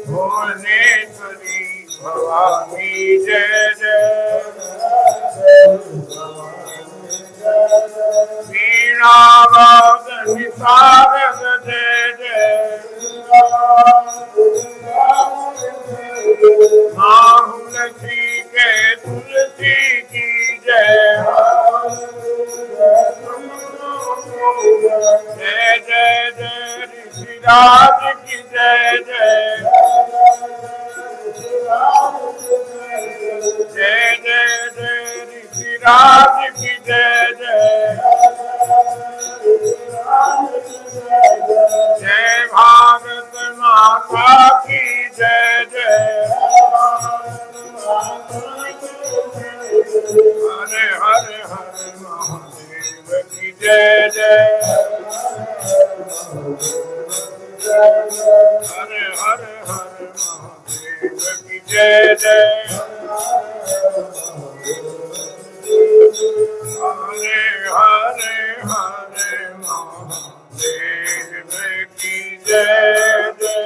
भुवनेश्वरी भवानी जय जय। वीणा वादन सारद जय जय। माहुलसी के तुलसी की जय। जय जय जय ऋषिराज की जय जय। जय जय जय ऋषिराज की जय जय। जय भारत माता की जय जय। हरे हरे हरे महादेव की जय जय। हरे हरे हरे महादेव की जय जय। हरे हरे हरे महादेव की जय जय।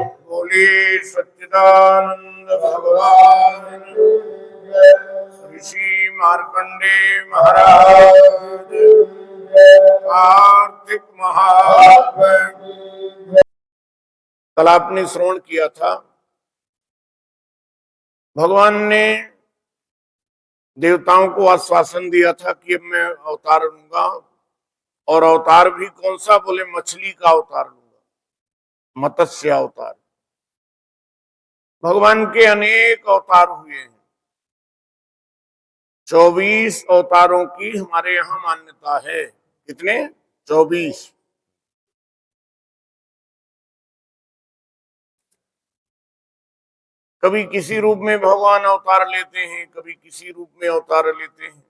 बोलिए सच्चिदानंद भगवान ऋषि मार्कंडेय महाराज कार्तिक महात्मा। कल आपने श्रवण किया था, भगवान ने देवताओं को आश्वासन दिया था कि अब मैं अवतार लूंगा, और अवतार भी कौन सा? बोले मछली का अवतार लूंगा, मत्स्य अवतार। भगवान के अनेक अवतार हुए हैं। 24 अवतारों की हमारे यहाँ मान्यता है। कितने? 24। कभी किसी रूप में भगवान अवतार लेते हैं, कभी किसी रूप में अवतार लेते हैं।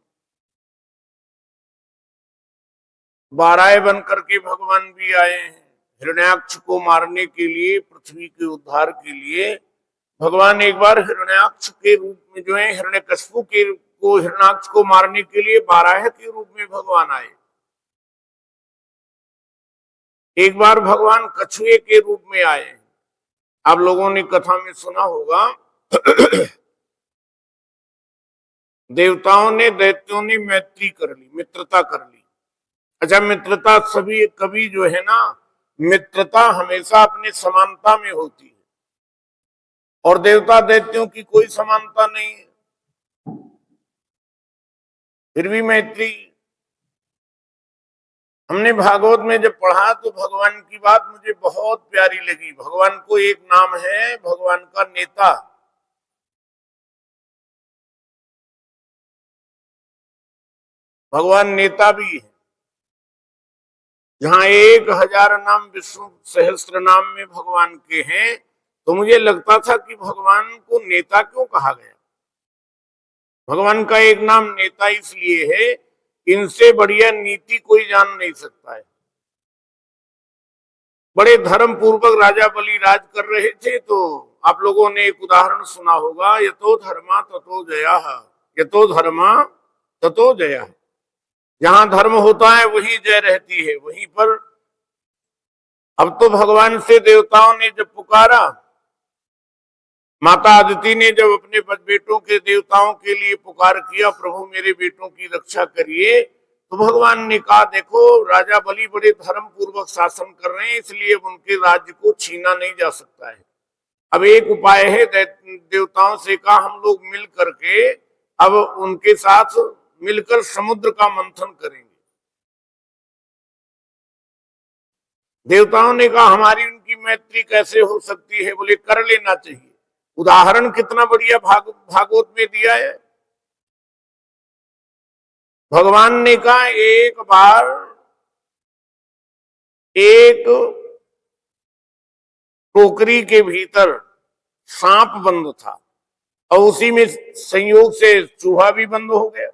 12 बन करके भगवान भी आए हैं। हिरण्याक्ष को मारने के लिए, पृथ्वी के उद्धार के लिए भगवान एक बार हिरण्याक्ष के रूप में जो है, हिरण्यकश्यप को हिरण्याक्ष को मारने के लिए 12 के रूप में भगवान आए। एक बार भगवान कछुए के रूप में आए। आप लोगों ने कथा में सुना होगा, देवताओं ने, दैत्यों ने मैत्री कर ली, मित्रता कर ली। अच्छा, मित्रता सभी कभी जो है ना, मित्रता हमेशा अपनी समानता में होती है, और देवता दैत्यों की कोई समानता नहीं है, फिर भी मैत्री। हमने भागवत में जब पढ़ा तो भगवान की बात मुझे बहुत प्यारी लगी। भगवान को एक नाम है भगवान का नेता। भगवान नेता भी है। जहां 1000 नाम विष्णु सहस्त्र नाम में भगवान के हैं, तो मुझे लगता था कि भगवान को नेता क्यों कहा गया। भगवान का एक नाम नेता इसलिए है, इनसे बढ़िया नीति कोई जान नहीं सकता है। बड़े धर्म पूर्वक राजा बलि राज कर रहे थे, तो आप लोगों ने एक उदाहरण सुना होगा, यतो धर्मा ततो जयः, यतो धर्मा ततो जयः। जहां धर्म होता है वही जय रहती है। वहीं पर अब तो भगवान से देवताओं ने जब पुकारा, माता अदिति ने जब अपने बेटों के देवताओं के लिए पुकार किया, प्रभु मेरे बेटों की रक्षा करिए, तो भगवान ने कहा देखो राजा बलि बड़े धर्म पूर्वक शासन कर रहे हैं, इसलिए उनके राज्य को छीना नहीं जा सकता है। अब एक उपाय है, देवताओं से कहा हम लोग मिल करके अब उनके साथ मिलकर समुद्र का मंथन करेंगे। देवताओं ने कहा हमारी उनकी मैत्री कैसे हो सकती है? बोले कर लेना चाहिए। उदाहरण कितना बढ़िया भागवत में दिया है। भगवान ने कहा एक बार एक टोकरी के भीतर सांप बंद था, और उसी में संयोग से चूहा भी बंद हो गया।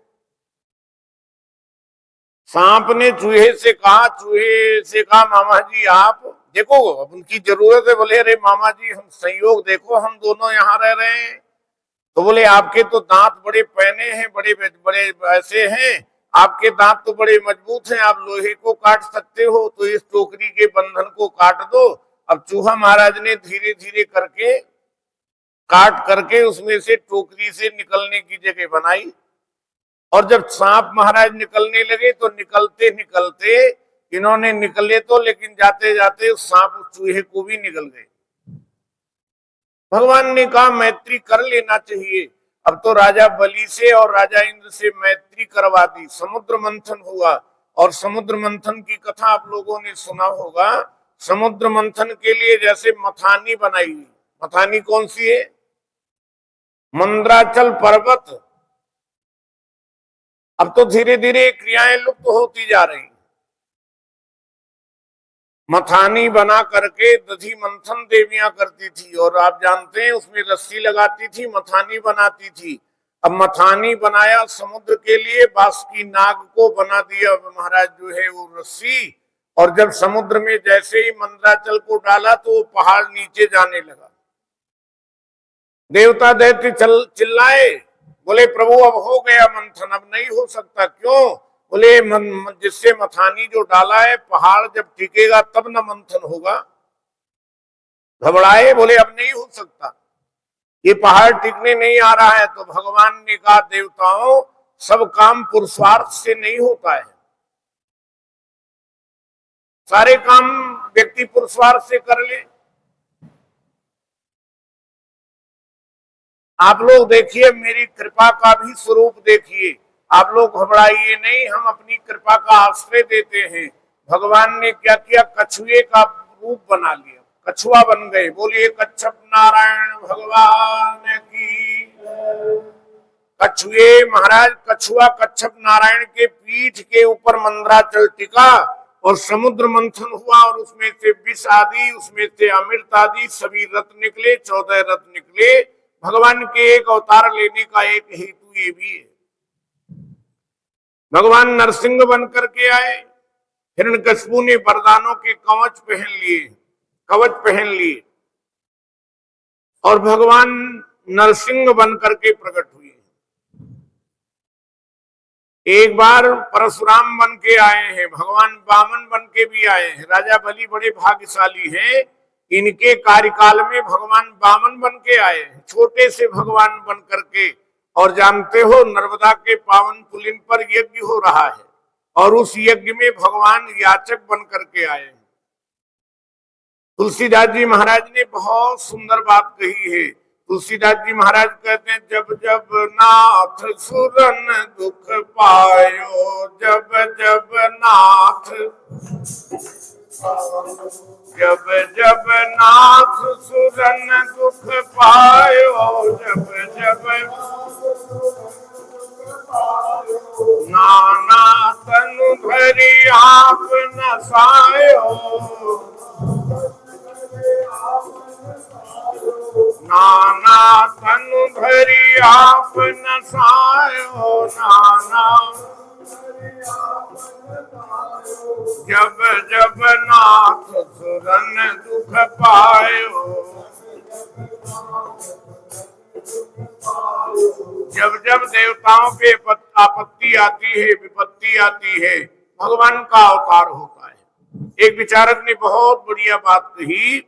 सांप ने चूहे से कहा मामा जी आप देखो, अब उनकी जरूरत है। बोले अरे मामा जी हम संयोग देखो, हम दोनों यहाँ रह रहे हैं, तो बोले आपके तो दांत बड़े पैने हैं, बड़े बड़े ऐसे हैं, आपके दांत तो बड़े मजबूत हैं, आप लोहे को काट सकते हो, तो इस टोकरी के बंधन को काट दो। अब चूहा महाराज ने धीरे धीरे करके काट करके उसमें से टोकरी से निकलने की जगह बनाई। और जब सांप महाराज निकलने लगे तो निकलते निकलते इन्होंने निकले तो, लेकिन जाते जाते उस सांप उस चूहे को भी निकल गए। भगवान ने कहा मैत्री कर लेना चाहिए। अब तो राजा बलि से और राजा इंद्र से मैत्री करवा दी, समुद्र मंथन हुआ। और समुद्र मंथन की कथा आप लोगों ने सुना होगा। समुद्र मंथन के लिए जैसे मथानी बनाई हुई, मथानी कौन सी है? मंद्राचल पर्वत। अब तो धीरे धीरे क्रियाएं लुप्त होती जा रही। मथानी बना करके दधी मंथन देवियां करती थी, और आप जानते हैं उसमें रस्सी लगाती थी, मथानी बनाती थी। अब मथानी बनाया समुद्र के लिए, बासुकी नाग को बना दिया महाराज जो है वो रस्सी। और जब समुद्र में जैसे ही मंदराचल को डाला तो वो पहाड़ नीचे जाने लगा। देवता दैत्य चिल्लाए, बोले प्रभु अब हो गया मंथन, अब नहीं हो सकता। क्यों? बोले जिससे मथानी जो डाला है, पहाड़ जब टिकेगा तब न मंथन होगा। घबराए, बोले अब नहीं हो सकता, ये पहाड़ टिकने नहीं आ रहा है। तो भगवान ने कहा देवताओं, सब काम पुरुषार्थ से नहीं होता है, सारे काम व्यक्ति पुरुषार्थ से कर ले। आप लोग देखिए, मेरी कृपा का भी स्वरूप देखिए। आप लोग घबराइए नहीं, हम अपनी कृपा का आश्रय देते हैं। भगवान ने क्या किया? कछुए का रूप बना लिया, कछुआ बन गए। बोलिए कच्छप नारायण भगवान की। कछुए महाराज, कछुआ कच्छप नारायण के पीठ के ऊपर मंदराचल टिका और समुद्र मंथन हुआ, और उसमें से विष आदि, उसमें से अमृत आदि सभी रत्न निकले, 14 रत्न निकले। भगवान के एक अवतार लेने का एक हेतु ये भी है। भगवान नरसिंह बन करके आए। हिरण्यकशिपु ने वरदानों के कवच पहन लिए, और भगवान नरसिंह बन करके प्रकट हुए। एक बार परशुराम बन के आए हैं, भगवान वामन बन के भी आए हैं। राजा बलि बड़े भाग्यशाली हैं, इनके कार्यकाल में भगवान वामन बन के आए, छोटे से भगवान बन करके। और जानते हो नर्मदा के पावन पुलिन पर यज्ञ हो रहा है, और उस यज्ञ में भगवान याचक बन करके आए। तुलसीदास जी महाराज ने बहुत सुंदर बात कही है। तुलसीदास जी महाराज कहते हैं, जब जब नाथ सुरन दुख पायो, जब जब नाथ, जब जब नाथ सुरन दुख पायो, जब जब नाना तनु भरी आप नसायो, नाना तनु भरी आप नसायो, नाना जब जब नाथ सुरन दुख पायो, जब जब देवताओं पे आपत्ति आती है, विपत्ति आती है, भगवान का अवतार होता है। एक विचारक ने बहुत बढ़िया बात कही,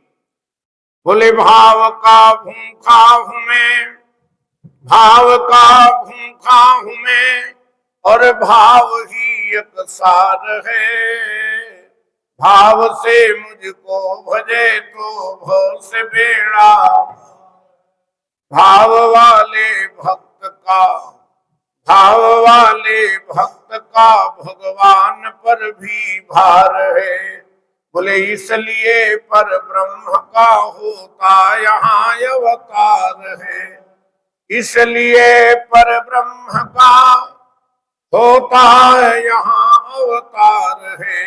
बोले भाव का भूखा हूं मैं, भाव का भूखा हूं मैं, और भाव ही एक सार है। भाव से मुझको भजे तो भव से बेड़ा, भाव वाले भक्त का, भाव वाले भक्त का भगवान पर भी भार है। बोले इसलिए पर ब्रह्म का होता यहाँ अवतार है, इसलिए पर ब्रह्म का होता है यहाँ अवतार है।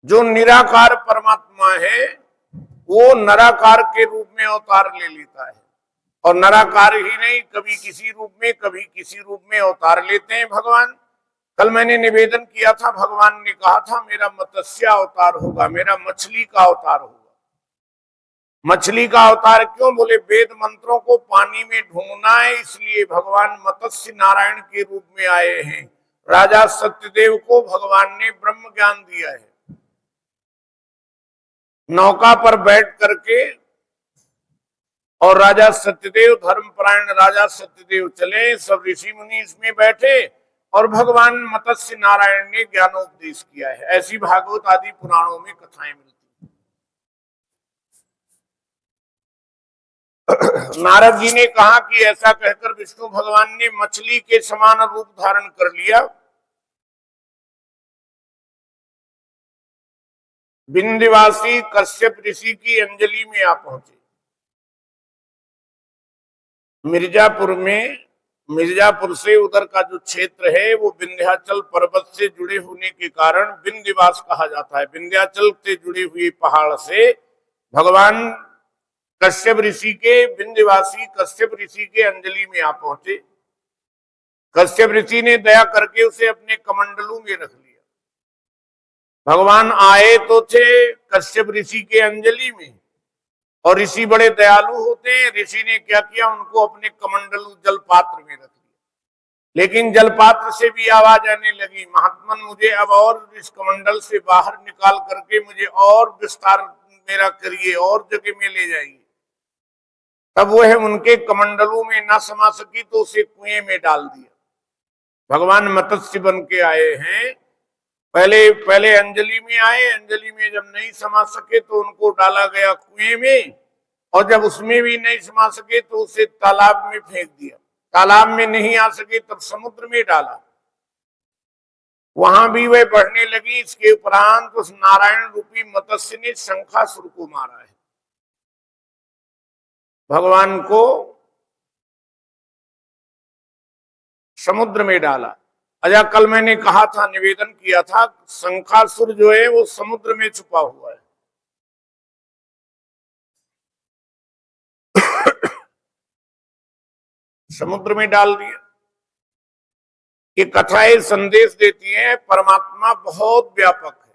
जो निराकार परमात्मा है वो नराकार के रूप में अवतार ले लेता है, और नराकार ही नहीं, कभी किसी रूप में कभी किसी रूप में अवतार लेते हैं भगवान। कल मैंने निवेदन किया था, भगवान ने कहा था मेरा मत्स्य अवतार होगा, मेरा मछली का अवतार होगा। मछली का अवतार क्यों? बोले वेद मंत्रों को पानी में ढूंढना है, इसलिए भगवान मत्स्य नारायण के रूप में आए हैं। राजा सत्यदेव को भगवान ने ब्रह्म ज्ञान दिया है। नौका पर बैठ करके और राजा सत्यदेव, धर्मपरायण राजा सत्यदेव चले, सब ऋषि मुनि इसमें बैठे और भगवान मत्स्य नारायण ने ज्ञानोपदेश किया है। ऐसी भागवत आदि पुराणों में कथाएं मिलती। नारद जी ने कहा कि ऐसा कहकर विष्णु भगवान ने मछली के समान रूप धारण कर लिया। विंध्यवासी कश्यप ऋषि की अंजलि में आ पहुंचे। मिर्जापुर से उधर का जो क्षेत्र है वो विंध्याचल पर्वत से जुड़े होने के कारण विंध्यवास कहा जाता है। विंध्याचल से जुड़ी हुई पहाड़ से भगवान कश्यप ऋषि के, विंध्यवासी कश्यप ऋषि के अंजलि में आ पहुंचे। कश्यप ऋषि ने दया करके उसे अपने कमंडलू में रख लिया। भगवान आए तो थे कश्यप ऋषि के अंजलि में, और ऋषि बड़े दयालु होते हैं। ऋषि ने क्या किया, उनको अपने कमंडलू जल पात्र में रख लिया। लेकिन जल पात्र से भी आवाज आने लगी, महात्मन मुझे अब और इस कमंडल से बाहर निकाल करके मुझे और विस्तार मेरा करिए, और जगह में ले जाइए। तब वह उनके कमंडलों में न समा सकी तो उसे कुएं में डाल दिया। भगवान मत्स्य बन के आए हैं। पहले अंजलि में आए, अंजलि में जब नहीं समा सके तो उनको डाला गया कुएं में, और जब उसमें भी नहीं समा सके तो उसे तालाब में फेंक दिया। तालाब में नहीं आ सके तब समुद्र में डाला, वहां भी वह बढ़ने लगी। इसके उपरांत उस नारायण रूपी मत्स्य ने शंखासुर को मारा है। भगवान को समुद्र में डाला। अच्छा, कल मैंने कहा था, निवेदन किया था, शंखासुर जो है वो समुद्र में छुपा हुआ है। समुद्र में डाल दिया। ये कथाएं संदेश देती हैं परमात्मा बहुत व्यापक है।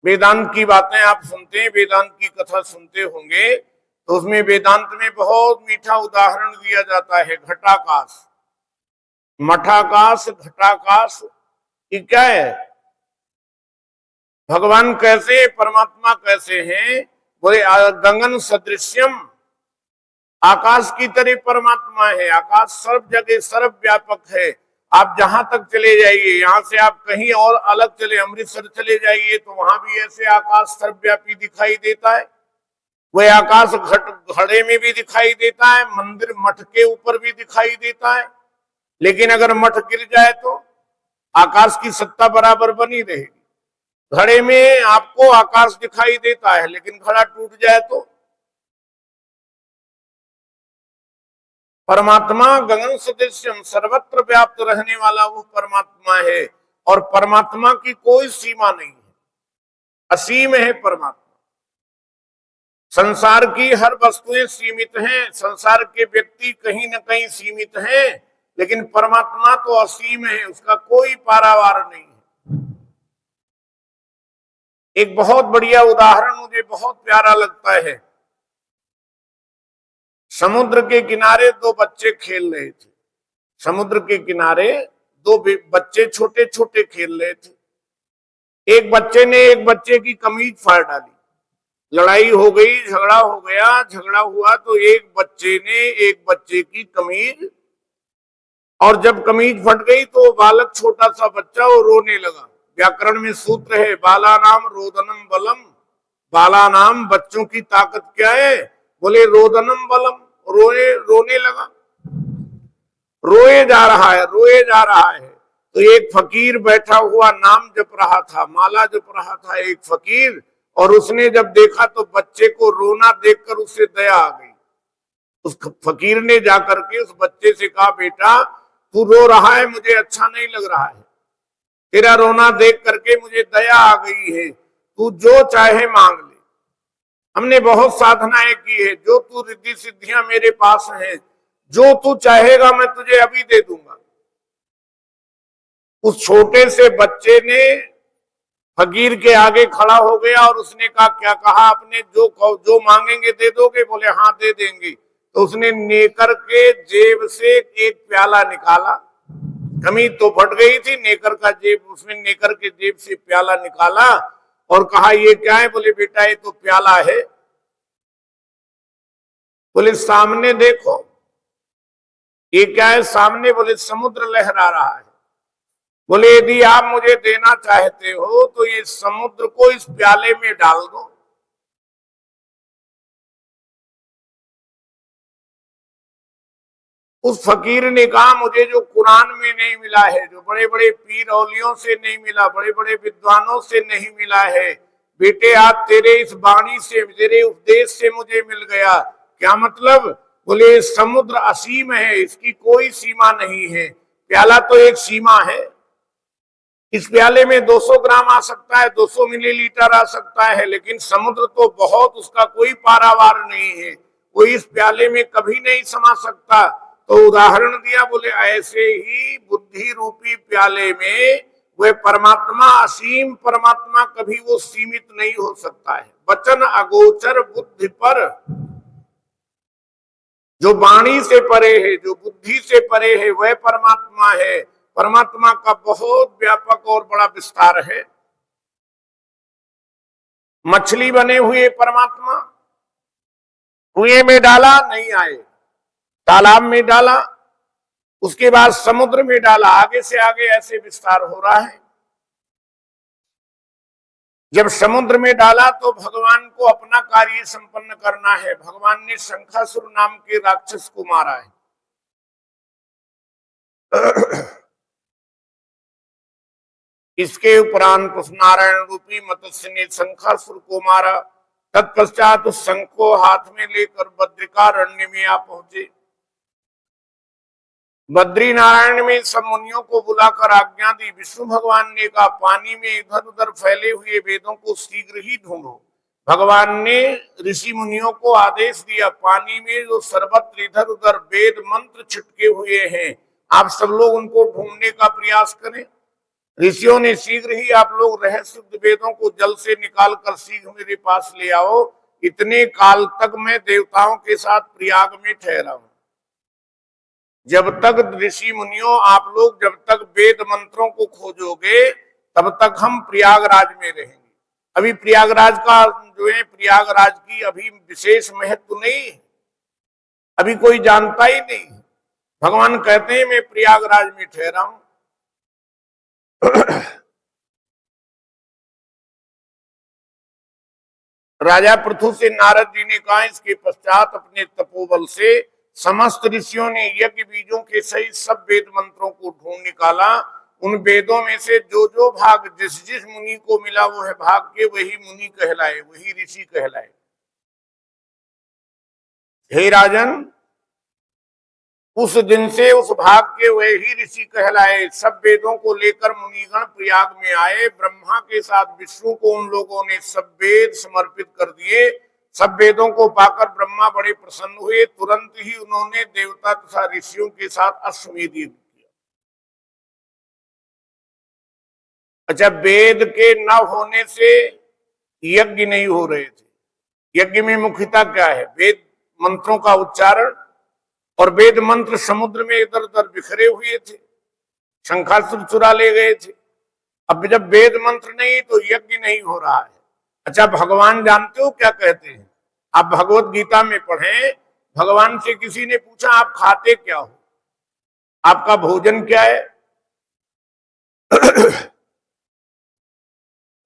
वेदांत की बातें आप सुनते हैं, वेदांत की कथा सुनते होंगे, तो उसमें वेदांत में बहुत मीठा उदाहरण दिया जाता है। घटाकाश, मठाकाश, घटाकाश, ये क्या है? भगवान कैसे, परमात्मा कैसे हैं? बोले गगन सदृश्यम, आकाश की तरह परमात्मा है। आकाश सर्व जगह सर्व व्यापक है। आप जहां तक चले जाइए, यहां से आप कहीं और अलग चले, अमृतसर चले जाइए तो वहां भी ऐसे आकाश सर्वव्यापी दिखाई देता है। वह आकाश घड़े में भी दिखाई देता है, मंदिर मठ के ऊपर भी दिखाई देता है। लेकिन अगर मठ गिर जाए तो आकाश की सत्ता बराबर बनी रहेगी। घड़े में आपको आकाश दिखाई देता है, लेकिन घड़ा टूट जाए तो परमात्मा गगन सदृश्यम, सर्वत्र व्याप्त रहने वाला वो परमात्मा है। और परमात्मा की कोई सीमा नहीं है, असीम है परमात्मा। संसार की हर वस्तुएं सीमित हैं, संसार के व्यक्ति कहीं न कहीं सीमित हैं, लेकिन परमात्मा तो असीम है, उसका कोई पारावार नहीं है। एक बहुत बढ़िया उदाहरण मुझे बहुत प्यारा लगता है। समुद्र के किनारे दो बच्चे खेल रहे थे। समुद्र के किनारे दो बच्चे छोटे छोटे खेल रहे थे। एक बच्चे ने एक बच्चे की कमीज फाड़ डाली, लड़ाई हो गई, झगड़ा हो गया। झगड़ा हुआ तो एक बच्चे ने एक बच्चे की कमीज, और जब कमीज फट गई तो बालक, छोटा सा बच्चा, वो रोने लगा। व्याकरण में सूत्र है, बाला नाम रोदनम बलम। बाला नाम, बच्चों की ताकत क्या है? बोले रोदनम बलम, रोने लगा, रोए जा रहा है, रोए जा रहा है। तो एक फकीर बैठा हुआ नाम जप रहा था, माला जप रहा था एक फकीर, और उसने जब देखा तो बच्चे को रोना देखकर उसे दया आ गई। उस फकीर ने जाकर के उस बच्चे से कहा, बेटा तू रो रहा है, मुझे अच्छा नहीं लग रहा है, तेरा रोना देख करके मुझे दया आ गई है, तू जो चाहे मांग ले। हमने बहुत साधनाएं की है, जो तू रिद्धि सिद्धियां मेरे पास हैं, जो तू चाहेगा मैं तुझे अभी दे दूंगा। उस छोटे से बच्चे ने फकीर के आगे खड़ा हो गया और उसने कहा, क्या कहा आपने, जो मांगेंगे दे दोगे? बोले हाँ दे देंगे। तो उसने नेकर के जेब से एक प्याला निकाला, कमीज तो फट गई थी, नेकर का जेब, उसने नेकर के जेब से प्याला निकाला और कहा ये क्या है? बोले बेटा ये तो प्याला है। बोले सामने देखो, ये क्या है सामने? बोले समुद्र लहरा रहा है। बोले यदि आप मुझे देना चाहते हो तो ये समुद्र को इस प्याले में डाल दो। उस फकीर ने कहा, मुझे जो कुरान में नहीं मिला है, जो बड़े बड़े पीर औलियों से नहीं मिला, बड़े बड़े विद्वानों से नहीं मिला है, बेटे आज तेरे इस वाणी से, तेरे उपदेश से मुझे मिल गया। क्या मतलब? बोले समुद्र असीम है, इसकी कोई सीमा नहीं है, प्याला तो एक सीमा है। इस प्याले में 200 ग्राम आ सकता है, 200 मिलीलीटर आ सकता है, लेकिन समुद्र तो बहुत, उसका कोई पारावार नहीं है, वो इस प्याले में कभी नहीं समा सकता। तो उदाहरण दिया, बोले ऐसे ही बुद्धि रूपी प्याले में वह परमात्मा, असीम परमात्मा, कभी वो सीमित नहीं हो सकता है। वचन अगोचर बुद्धि पर, जो वाणी से परे है, जो बुद्धि से परे है, वह परमात्मा है। परमात्मा का बहुत व्यापक और बड़ा विस्तार है। मछली बने हुए परमात्मा, कुएं में डाला नहीं आए, तालाब में डाला, उसके बाद समुद्र में डाला, आगे से आगे ऐसे विस्तार हो रहा है। जब समुद्र में डाला तो भगवान को अपना कार्य संपन्न करना है। भगवान ने शंखासुर नाम के राक्षस को मारा है। इसके उपरांत उस नारायण रूपी मत्स्य ने शंखासुर को मारा। तत्पश्चात उस शंख को हाथ में लेकर बद्रिकारण्य में आ पहुंचे। बद्री नारायण में सब मुनियों को बुलाकर आज्ञा दी। विष्णु भगवान ने कहा, पानी में इधर उधर फैले हुए वेदों को शीघ्र ही ढूंढो। भगवान ने ऋषि मुनियों को आदेश दिया, पानी में जो सर्वत्र इधर उधर वेद मंत्र छिटके हुए हैं, आप सब लोग उनको ढूंढने का प्रयास करें। ऋषियों ने शीघ्र ही, आप लोग रहस्य वेदों को जल से निकाल कर शीघ्र मेरे पास ले आओ। इतने काल तक मैं देवताओं के साथ प्रयाग में ठहरा हूं। जब तक ऋषि मुनियों आप लोग जब तक वेद मंत्रों को खोजोगे, तब तक हम प्रयागराज में रहेंगे। अभी प्रयागराज का जो है, प्रयागराज की अभी विशेष महत्व नहीं है, अभी कोई जानता ही नहीं। भगवान कहते हैं मैं प्रयागराज में ठहरा हूं। राजा पृथु से नारद जी ने कहा, इसके पश्चात अपने तपोबल से समस्त ऋषियों ने यज्ञ बीजों के सहित सब वेद मंत्रों को ढूंढ निकाला। उन वेदों में से जो जो भाग जिस जिस मुनि को मिला, वो है भाग के वही मुनि कहलाए, वही ऋषि कहलाए। हे राजन, उस दिन से उस भाग के वही ऋषि कहलाए। सब वेदों को लेकर मुनिगण प्रयाग में आए। ब्रह्मा के साथ विष्णु को उन लोगों ने सब वेद समर्पित कर दिए। सब वेदों को पाकर ब्रह्मा बड़े प्रसन्न हुए। तुरंत ही उन्होंने देवता तथा ऋषियों के साथ अश्वमेध यज्ञ किया। अच्छा, वेद के न होने से यज्ञ नहीं हो रहे थे। यज्ञ में मुख्यता क्या है? वेद मंत्रों का उच्चारण, और वेद मंत्र समुद्र में इधर उधर बिखरे हुए थे, शंखासुर चुरा ले गए थे। अब जब वेद मंत्र नहीं तो यज्ञ नहीं हो रहा है। अच्छा, भगवान जानते हो क्या कहते हैं? आप भगवत गीता में पढ़ें, भगवान से किसी ने पूछा आप खाते क्या हो, आपका भोजन क्या है?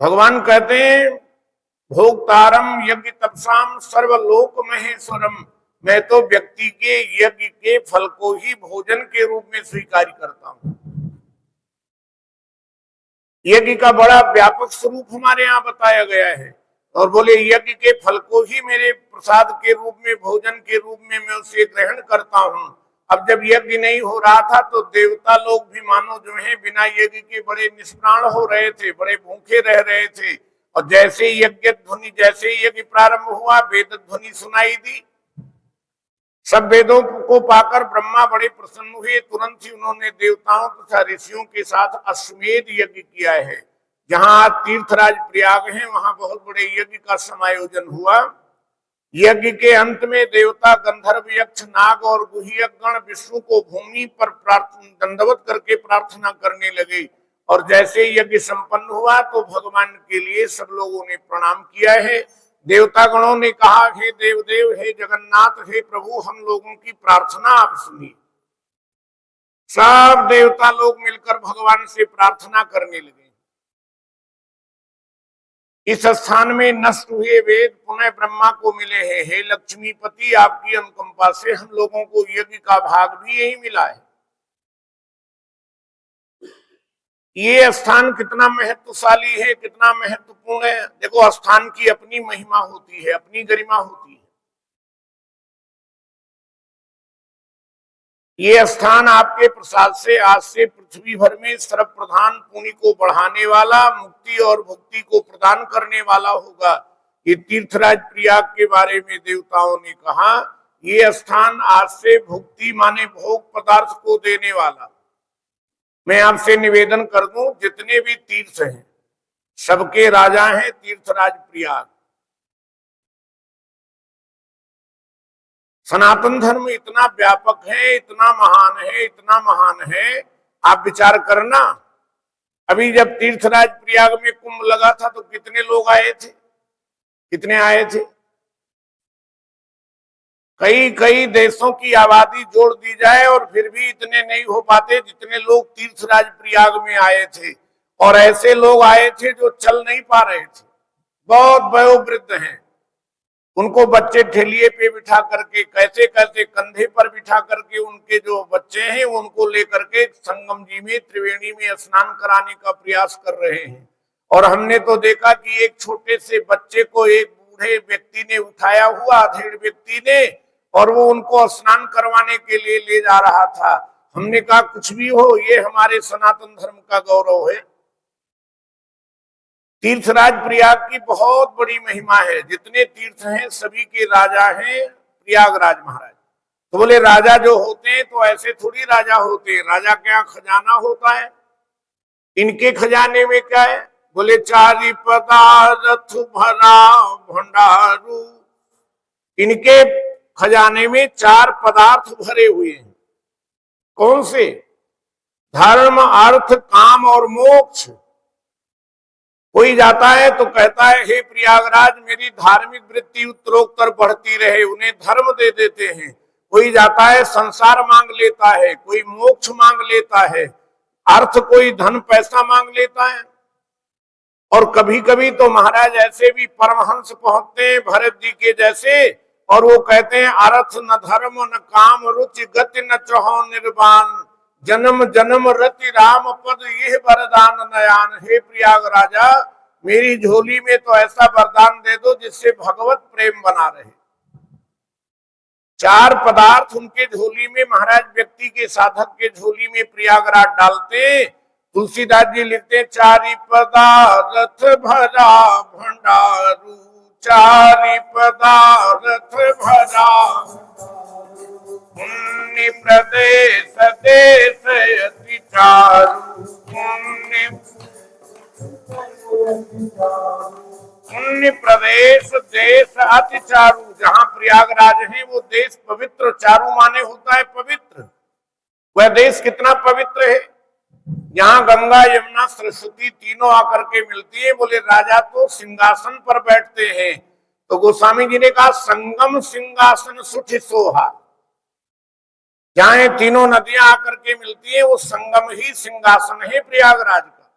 भगवान कहते हैं, भोक्तारम यज्ञ तपसाम सर्वलोक महेश्वरम। मैं तो व्यक्ति के यज्ञ के फल को ही भोजन के रूप में स्वीकार करता हूं। यज्ञ का बड़ा व्यापक स्वरूप हमारे यहाँ बताया गया है। और बोले यज्ञ के फल को ही मेरे प्रसाद के रूप में, भोजन के रूप में मैं उसे ग्रहण करता हूं। अब जब यज्ञ नहीं हो रहा था तो देवता लोग भी मानो जो है बिना यज्ञ के बड़े निष्प्राण हो रहे थे, बड़े भूखे रह रहे थे। और जैसे यज्ञ ध्वनि, जैसे यज्ञ प्रारंभ हुआ, वेद ध्वनि सुनाई दी। सब वेदों को पाकर ब्रह्मा बड़े प्रसन्न हुए। तुरंत ही उन्होंने देवताओं तथा ऋषियों के साथ अश्वमेध यज्ञ किया है। जहां आज तीर्थराज प्रयाग है, वहां बहुत बड़े यज्ञ का समायोजन हुआ। यज्ञ के अंत में देवता, गंधर्व, यक्ष, नाग और गुह्यक गण विष्णु को भूमि पर दंडवत करके प्रार्थना करने लगे। और जैसे यज्ञ संपन्न हुआ तो भगवान के लिए सब लोगों ने प्रणाम किया है। देवता गणों ने कहा, हे देवदेव, हे जगन्नाथ, हे प्रभु, हम लोगों की प्रार्थना आप सुनिए। सब देवता लोग मिलकर भगवान से प्रार्थना करने लगे। इस स्थान में नष्ट हुए वेद पुनः ब्रह्मा को मिले हैं। हे लक्ष्मीपति, आपकी अनुकंपा से हम लोगों को यज्ञ का भाग भी यही मिला है। ये स्थान कितना महत्वशाली है, कितना महत्वपूर्ण है। देखो, स्थान की अपनी महिमा होती है, अपनी गरिमा होती है। ये स्थान आपके प्रसाद से आज से पृथ्वी भर में सर्व प्रधान पुण्य को बढ़ाने वाला, मुक्ति और भक्ति को प्रदान करने वाला होगा। ये तीर्थराज प्रयाग के बारे में देवताओं ने कहा, ये स्थान आज से भुक्ति माने भोग पदार्थ को देने वाला। मैं आपसे निवेदन कर दूं, जितने भी तीर्थ हैं सबके राजा हैं तीर्थराज प्रयाग। सनातन धर्म इतना व्यापक है, इतना महान है, इतना महान है। आप विचार करना, अभी जब तीर्थराज प्रयाग में कुंभ लगा था तो कितने लोग आए थे, कितने आए थे? कई कई देशों की आबादी जोड़ दी जाए और फिर भी इतने नहीं हो पाते जितने लोग तीर्थराज प्रयाग में आए थे। और ऐसे लोग आए थे जो चल नहीं पा रहे थे, बहुत वयोवृद्ध हैं। उनको बच्चे ठेलिए पे बिठा करके, कैसे कैसे कंधे पर बिठा करके उनके जो बच्चे हैं उनको लेकर के संगम जी में, त्रिवेणी में स्नान कराने का प्रयास कर रहे हैं। और हमने तो देखा कि एक छोटे से बच्चे को एक बूढ़े व्यक्ति ने उठाया हुआ, अधेड़ व्यक्ति ने, और वो उनको स्नान करवाने के लिए ले जा रहा था। हमने कहा, कुछ भी हो, ये हमारे सनातन धर्म का गौरव है। तीर्थराज प्रयाग की बहुत बड़ी महिमा है। जितने तीर्थ हैं सभी के राजा हैं प्रयागराज महाराज। तो बोले, राजा जो होते हैं तो ऐसे थोड़ी राजा होते हैं। राजा क्या खजाना होता है? इनके खजाने में क्या है? बोले, चारि पदार्थ भरा भंडारू। इनके खजाने में 4 पदार्थ भरे हुए हैं। कौन से? धर्म, अर्थ, काम और मोक्ष। कोई जाता है तो कहता है, हे प्रयागराज, मेरी धार्मिक वृत्ति उत्तरोत्तर बढ़ती रहे, उन्हें धर्म दे देते हैं। कोई जाता है संसार मांग लेता है, कोई मोक्ष मांग लेता है, अर्थ कोई धन पैसा मांग लेता है। और कभी कभी तो महाराज ऐसे भी परमहंस पहुंचते हैं भरत जी के जैसे, और वो कहते हैं, अर्थ न धर्म न काम रुचि गति न चहो निर्वाण, जन्म जन्म रति राम पद यह वरदान नयान। हे प्रयाग राजा, मेरी झोली में तो ऐसा वरदान दे दो जिससे भगवत प्रेम बना रहे। 4 पदार्थ उनके झोली में, महाराज व्यक्ति के साधक के झोली में प्रयागराज डालते। तुलसीदास जी लिखते, चारि पदार्थ भरा भंडारू, चारि पदार्थ भरा पुण्य प्रदेश देश अति चारु, पुण्य प्रदेश देश अति चारु। जहाँ प्रयागराज है वो देश पवित्र, चारु माने होता है पवित्र। वह देश कितना पवित्र है, यहाँ गंगा यमुना सरस्वती तीनों आकर के मिलती है। बोले, राजा तो सिंहासन पर बैठते हैं। तो गोस्वामी जी ने कहा, संगम सिंहासन सुठ सोहा। जहां ये तीनों नदियां आकर के मिलती है वो संगम ही सिंहासन है प्रयागराज का।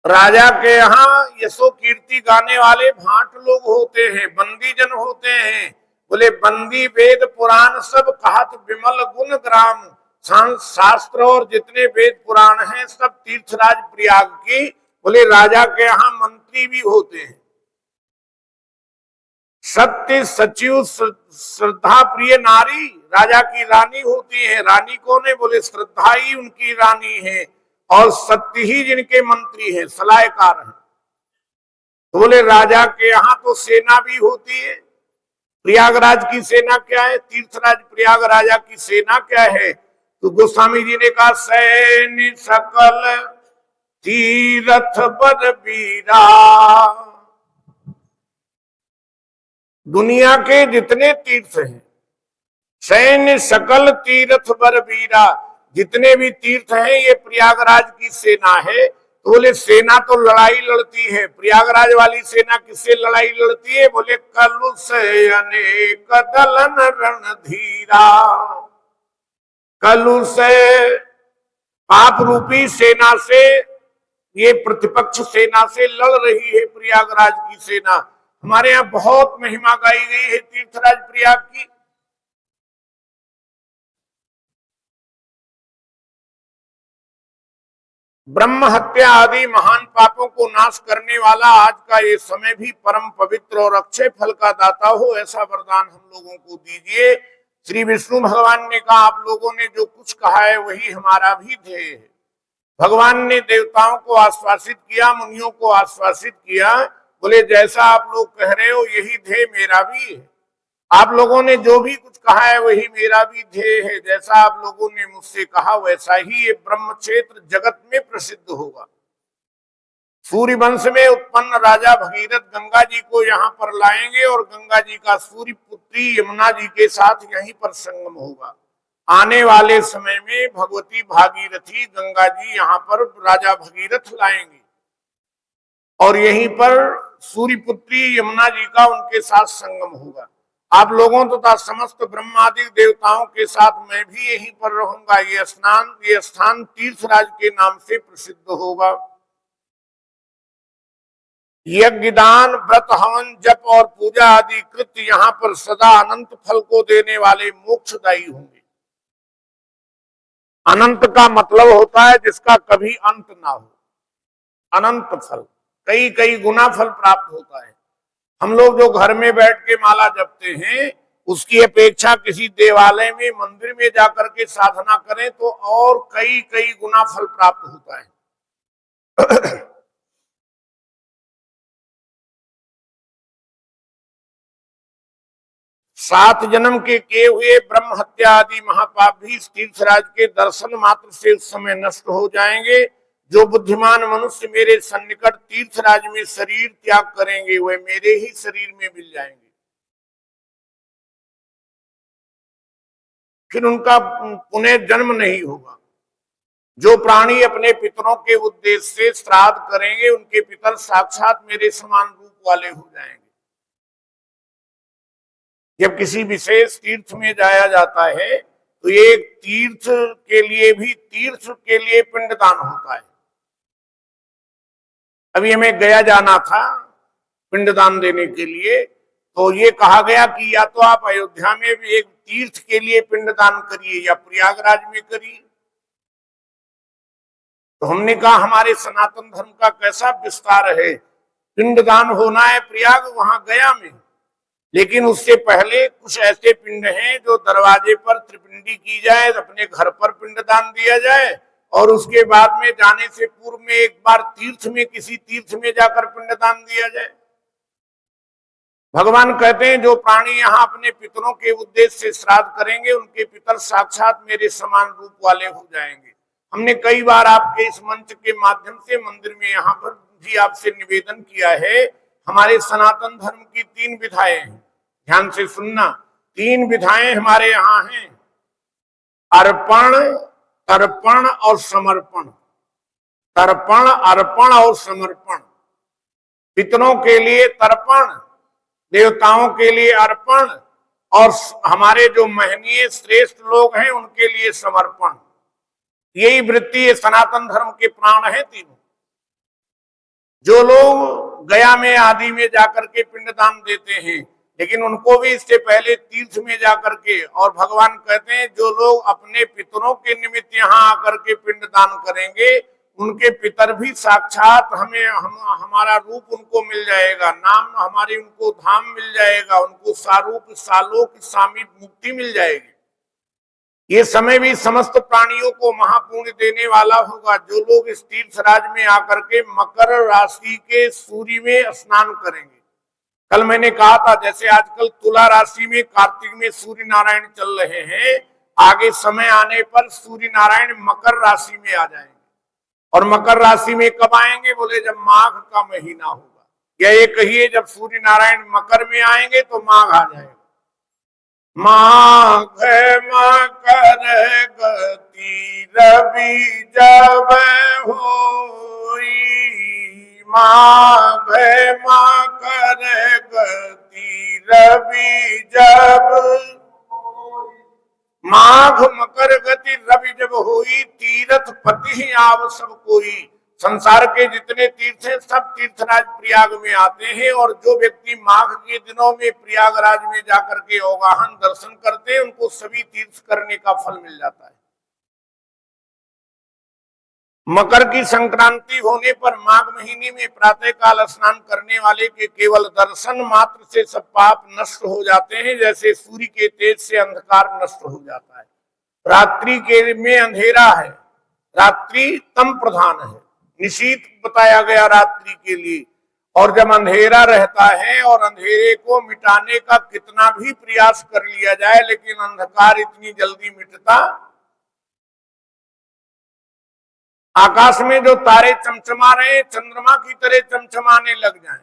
राजा के यहाँ यशो कीर्ति गाने वाले भाट लोग होते हैं, बंदी जन होते हैं। बोले, बंदी वेद पुराण सब कहत विमल गुण ग्राम। शास्त्र और जितने वेद पुराण हैं सब तीर्थराज प्रयाग की। बोले, राजा के यहाँ मंत्री भी होते हैं। सत्य सचिव श्रद्धा प्रिय नारी राजा की रानी होती है। रानी कौन है? बोले, श्रद्धा ही उनकी रानी है और सत्य ही जिनके मंत्री हैं, सलाहकार हैं। तो बोले, राजा के यहाँ तो सेना भी होती है। प्रयागराज की सेना क्या है? तीर्थराज प्रयाग राजा की सेना क्या है? तो गोस्वामी जी ने कहा सैन्य सकल तीरथ बर बीरा, दुनिया के जितने तीर्थ हैं, सैन्य सकल तीर्थ बर बीरा, जितने भी तीर्थ हैं ये प्रयागराज की सेना है। तो बोले सेना तो लड़ाई लड़ती है, प्रयागराज वाली सेना किससे लड़ाई लड़ती है? बोले कलुष अनेक दलन रणधीरा, कलुष पाप रूपी सेना से, ये प्रतिपक्ष सेना से लड़ रही है प्रयागराज की सेना। हमारे यहाँ बहुत महिमा गाई गई है तीर्थराज प्रयाग की। ब्रह्म हत्या आदि महान पापों को नाश करने वाला आज का ये समय भी परम पवित्र और अक्षय फल का दाता हो, ऐसा वरदान हम लोगों को दीजिए। श्री विष्णु भगवान ने कहा आप लोगों ने जो कुछ कहा है वही हमारा भी ध्येय है। भगवान ने देवताओं को आश्वासित किया, मुनियों को आश्वासित किया, बोले जैसा आप लोग कह रहे हो यही ध्येय मेरा भी है। आप लोगों ने जो भी कुछ कहा है वही मेरा भी ध्येय है। जैसा आप लोगों ने मुझसे कहा वैसा ही ये ब्रह्म क्षेत्र जगत में प्रसिद्ध होगा। सूर्य वंश में उत्पन्न राजा भगीरथ गंगा जी को यहाँ पर लाएंगे और गंगा जी का सूर्य पुत्री यमुना जी के साथ यहीं पर संगम होगा। आने वाले समय में भगवती भागीरथी गंगा जी यहाँ पर राजा भगीरथ लाएंगे और यहीं पर सूर्य पुत्री यमुना जी का उनके साथ संगम होगा। आप लोगों तथा समस्त ब्रह्मादि देवताओं के साथ मैं भी यहीं पर रहूंगा। ये स्थान तीर्थराज के नाम से प्रसिद्ध होगा। यज्ञ दान व्रत हवन जप और पूजा आदि कृत्य यहाँ पर सदा अनंत फल को देने वाले मोक्षदायी होंगे। अनंत का मतलब होता है जिसका कभी अंत ना हो। अनंत फल, कई कई गुना फल प्राप्त होता है। हम लोग जो घर में बैठ के माला जपते हैं उसकी अपेक्षा किसी देवालय में मंदिर में जाकर के साधना करें तो और कई कई गुना फल प्राप्त होता है। सात जन्म के किए हुए ब्रह्म हत्या आदि महापाप भी तीर्थराज के दर्शन मात्र से उस समय नष्ट हो जाएंगे। जो बुद्धिमान मनुष्य मेरे सन्निकट तीर्थराज में शरीर त्याग करेंगे वे मेरे ही शरीर में मिल जाएंगे। फिर उनका पुनः जन्म नहीं होगा। जो प्राणी अपने पितरों के उद्देश्य से श्राद्ध करेंगे उनके पितर साक्षात मेरे समान रूप वाले हो जाएंगे। जब किसी विशेष तीर्थ में जाया जाता है तो ये तीर्थ के लिए पिंडदान होता है। अभी हमें गया जाना था पिंडदान देने के लिए, तो ये कहा गया कि या तो आप अयोध्या में भी एक तीर्थ के लिए पिंडदान करिए या प्रयागराज में करिए। तो हमने कहा हमारे सनातन धर्म का कैसा विस्तार है, पिंडदान होना है प्रयाग वहां गया में, लेकिन उससे पहले कुछ ऐसे पिंड हैं जो दरवाजे पर त्रिपिंडी की जाए, अपने घर पर पिंडदान दिया जाए और उसके बाद में जाने से पूर्व में एक बार तीर्थ में किसी तीर्थ में जाकर पिंडदान दिया जाए। भगवान कहते हैं जो प्राणी यहाँ अपने पितरों के उद्देश्य से श्राद्ध करेंगे उनके पितर साक्षात मेरे समान रूप वाले हो जाएंगे। हमने कई बार आपके इस मंच के माध्यम से मंदिर में यहाँ पर भी आपसे निवेदन किया है। हमारे सनातन धर्म की 3 विधाएं हैं, ध्यान से सुनना। 3 विधाएं हमारे यहाँ हैं, अर्पण, तर्पण और समर्पण। तर्पण, अर्पण और समर्पण। पितरों के लिए तर्पण, देवताओं के लिए अर्पण और हमारे जो महनीय श्रेष्ठ लोग हैं उनके लिए समर्पण। यही वृत्ति सनातन धर्म के प्राण है तीनों। जो लोग गया में आदि में जाकर के पिंडदान देते हैं, लेकिन उनको भी इससे पहले तीर्थ में जाकर के, और भगवान कहते हैं जो लोग अपने पितरों के निमित्त यहाँ आकर के पिंडदान करेंगे उनके पितर भी साक्षात हमारा रूप उनको मिल जाएगा, नाम हमारे उनको धाम मिल जाएगा, उनको सारूप सालोक सामीप मुक्ति मिल जाएगी। ये समय भी समस्त प्राणियों को महापुण्य देने वाला होगा। जो लोग इस तीर्थराज में आकर के मकर राशि के सूर्य में स्नान करेंगे। कल मैंने कहा था जैसे आजकल तुला राशि में कार्तिक में सूर्य नारायण चल रहे हैं, आगे समय आने पर सूर्य नारायण मकर राशि में आ जाएंगे। और मकर राशि में कब आएंगे? बोले जब माघ का महीना होगा, या ये कहिए जब सूर्य नारायण मकर में आएंगे तो माघ आ जाएगा। माघ मकर गति रवि जब होई, माघ मकर गति रवि जब, माघ मकर गति रवि जब होई, तीर्थ पति आव सब कोई। संसार के जितने तीर्थ हैं सब तीर्थराज प्रयाग में आते हैं, और जो व्यक्ति माघ के दिनों में प्रयागराज में जाकर के अवगाहन दर्शन करते हैं उनको सभी तीर्थ करने का फल मिल जाता है। मकर की संक्रांति होने पर माघ महीने में प्रातः काल स्नान करने वाले के केवल दर्शन मात्र से सब पाप नष्ट हो जाते हैं, जैसे सूर्य के तेज से अंधकार नष्ट हो जाता है। रात्रि के में अंधेरा है, रात्रि तम प्रधान है, निशीथ बताया गया रात्रि के लिए। और जब अंधेरा रहता है और अंधेरे को मिटाने का कितना भी प्रयास कर लिया जाए, लेकिन अंधकार इतनी जल्दी मिटता। आकाश में जो तारे चमचमा रहे हैं चंद्रमा की तरह चमचमाने लग जाएं।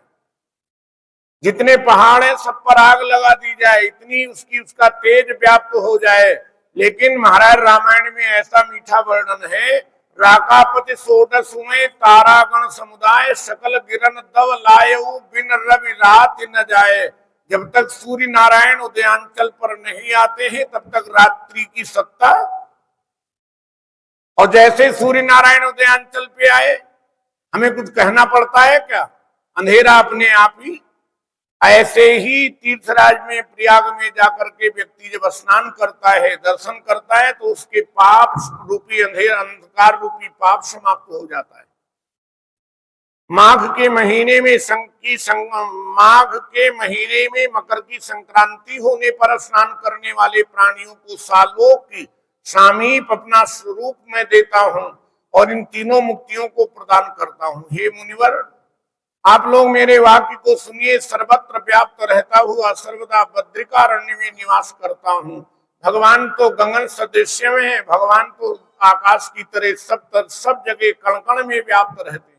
जितने पहाड़ हैं सब पर आग लगा दी जाए, इतनी उसका तेज व्याप्त हो जाए, लेकिन महाराज रामायण में ऐसा मीठा वर्णन है, राकापति सोडस हुए तारागण समुदाय, सकल गिरन दव लायऊ बिन रवि रात न जाए। जब तक सूर्य नारायण उदयांचल पर नहीं आते हैं तब तक रात्रि की सत्ता, और जैसे सूर्य नारायण उदयांचल पे आए हमें कुछ कहना पड़ता है क्या? अंधेरा अपने आप ही। ऐसे ही तीर्थराज में प्रयाग में जाकर के व्यक्ति जब स्नान करता है, दर्शन करता है, तो उसके पाप रूपी अंधकार रूपी पाप समाप्त हो जाता है। माघ के महीने में माघ के महीने में मकर की संक्रांति होने पर स्नान करने वाले प्राणियों को सालों की सामीप अपना स्वरूप में देता हूं और इन तीनों मुक्तियों को प्रदान करता हूं। हे मुनिवर, आप लोग मेरे वाक्य को सुनिए। सर्वत्र व्याप्त रहता हुआ सर्वदा बद्रिकारण्य में निवास करता हूं। भगवान तो गगन सदृश में है, भगवान तो आकाश की तरह सब जगह कण कण में व्याप्त रहते हैं।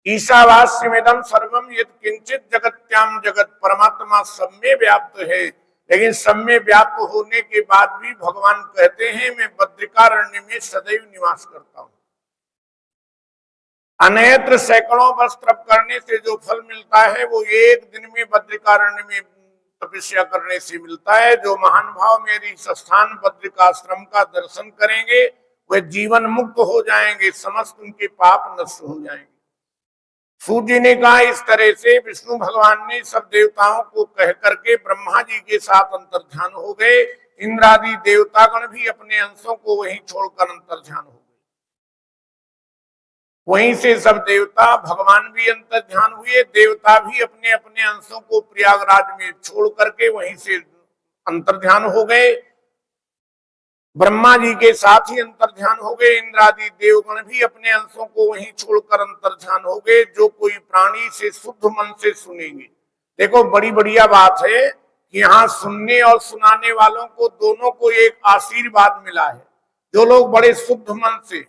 ईशावास्यमिदं सर्वम यत् किंचित जगत्याम जगत, परमात्मा सब में व्याप्त है। लेकिन सब में व्याप्त होने के बाद भी भगवान कहते हैं मैं बद्रिकारण्य में सदैव निवास करता हूं। अनेत्र सैकड़ों वर्ष तप करने से जो फल मिलता है वो एक दिन में बद्रिकारण्य में तपस्या करने से मिलता है। जो महान भाव मेरी स्थान बद्रिकाश्रम का दर्शन करेंगे वे जीवन मुक्त हो जाएंगे, समस्त उनके पाप नष्ट हो जाएंगे। सूर्य ने कहा इस तरह से विष्णु भगवान ने सब देवताओं को कह करके ब्रह्मा जी के साथ अंतर्ध्यान हो गए। इंद्रादि देवतागण भी अपने अंशों को वहीं छोड़कर अंतर्ध्यान हो गए। वहीं से सब देवता, भगवान भी अंतर्ध्यान हुए, देवता भी अपने अपने अंशों को प्रयागराज में छोड़ करके वहीं से अंतर्ध्यान हो गए। ब्रह्मा जी के साथ ही अंतर्ध्यान हो गए। इंद्रादि देवगण भी अपने अंशों को वहीं छोड़कर अंतर्ध्यान हो गए। जो कोई प्राणी से शुद्ध मन से सुनेंगे, देखो बड़ी बढ़िया बात है कि यहाँ सुनने और सुनाने वालों को दोनों को एक आशीर्वाद मिला है। जो लोग बड़े शुद्ध मन से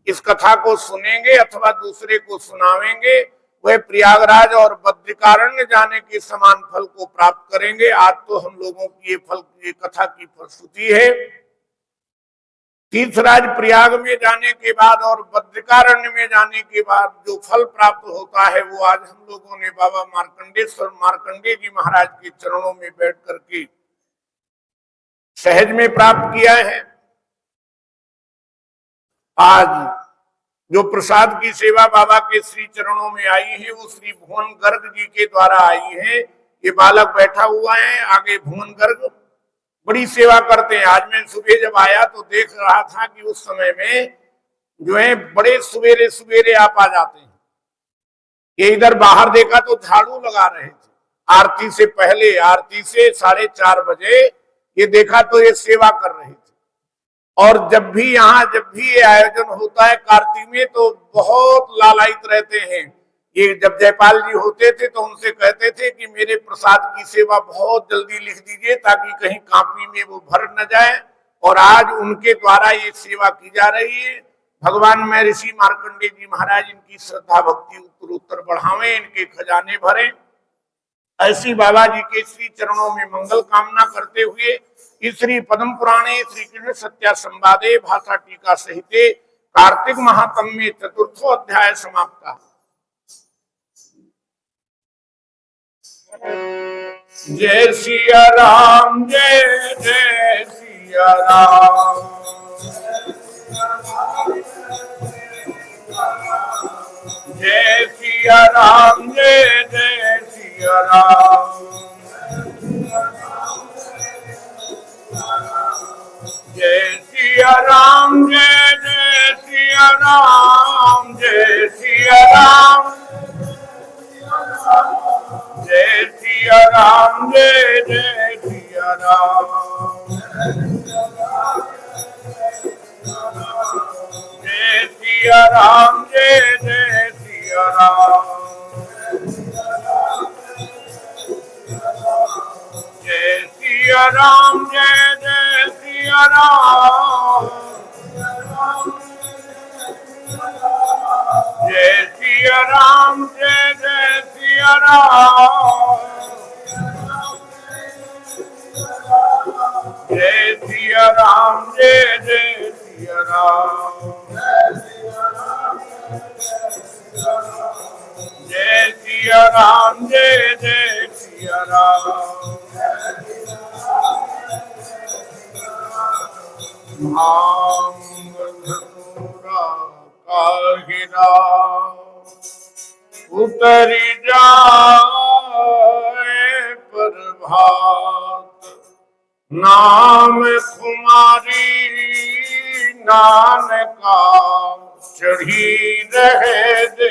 इस कथा को सुनेंगे अथवा दूसरे को सुनावेंगे वह प्रयागराज और बद्रिकारण्य जाने के समान फल को प्राप्त करेंगे। आज तो हम लोगों की ये कथा की फलश्रुति है। तीर्थराज प्रयाग में जाने के बाद और बद्रिकारण्य में जाने के बाद जो फल प्राप्त होता है वो आज हम लोगों ने बाबा मार्कंडेय जी महाराज के चरणों में बैठ करके सहज में प्राप्त किया है। आज जो प्रसाद की सेवा बाबा के श्री चरणों में आई है वो श्री भुवन गर्ग जी के द्वारा आई है। ये बालक बैठा हुआ है आगे, भुवन गर्ग बड़ी सेवा करते हैं। आज मैं सुबह जब आया तो देख रहा था कि उस समय में जो है बड़े सवेरे सवेरे आप आ जाते हैं। ये इधर बाहर देखा तो झाड़ू लगा रहे थे आरती से पहले, आरती से 4:30 बजे ये देखा तो ये सेवा कर रहे थे। और जब भी ये आयोजन होता है कार्तिक में तो बहुत लालायित रहते हैं। ये जब जयपाल जी होते थे तो उनसे कहते थे कि मेरे प्रसाद की सेवा बहुत जल्दी लिख दीजिए ताकि कहीं कॉपी में वो भर न जाए। और आज उनके द्वारा ये सेवा की जा रही है। भगवान महर्षि मार्कंडेय जी महाराज इनकी श्रद्धा भक्ति उत्तर उत्तर बढ़ावे, इनके खजाने भरे। ऐसी बाबा जी के श्री चरणों में मंगल कामना करते हुए इस श्री पद्म पुराणे श्री कृष्ण सत्या संवादे भाषा टीका सहिते कार्तिक महात्म में चतुर्थो अध्याय समाप्त। जय सिया राम, जय जय सिया राम, जय सिया राम, जय जय सिया राम, जय सिया राम, जय जय सिया राम, जय सिया राम, जय सिया राम, जय जय सिया राम, जय सिया राम, जय जय सिया राम, जय सिया राम, जय जय सिया राम, जय सिया राम, जय जय सिया राम, जय सिया राम, जय जय सिया राम, जय सिया राम, जय जय सिया राम, काहिरा उतरी जाए प्रभात, नाम तुम्हारी नानका चढ़ी रहे दे।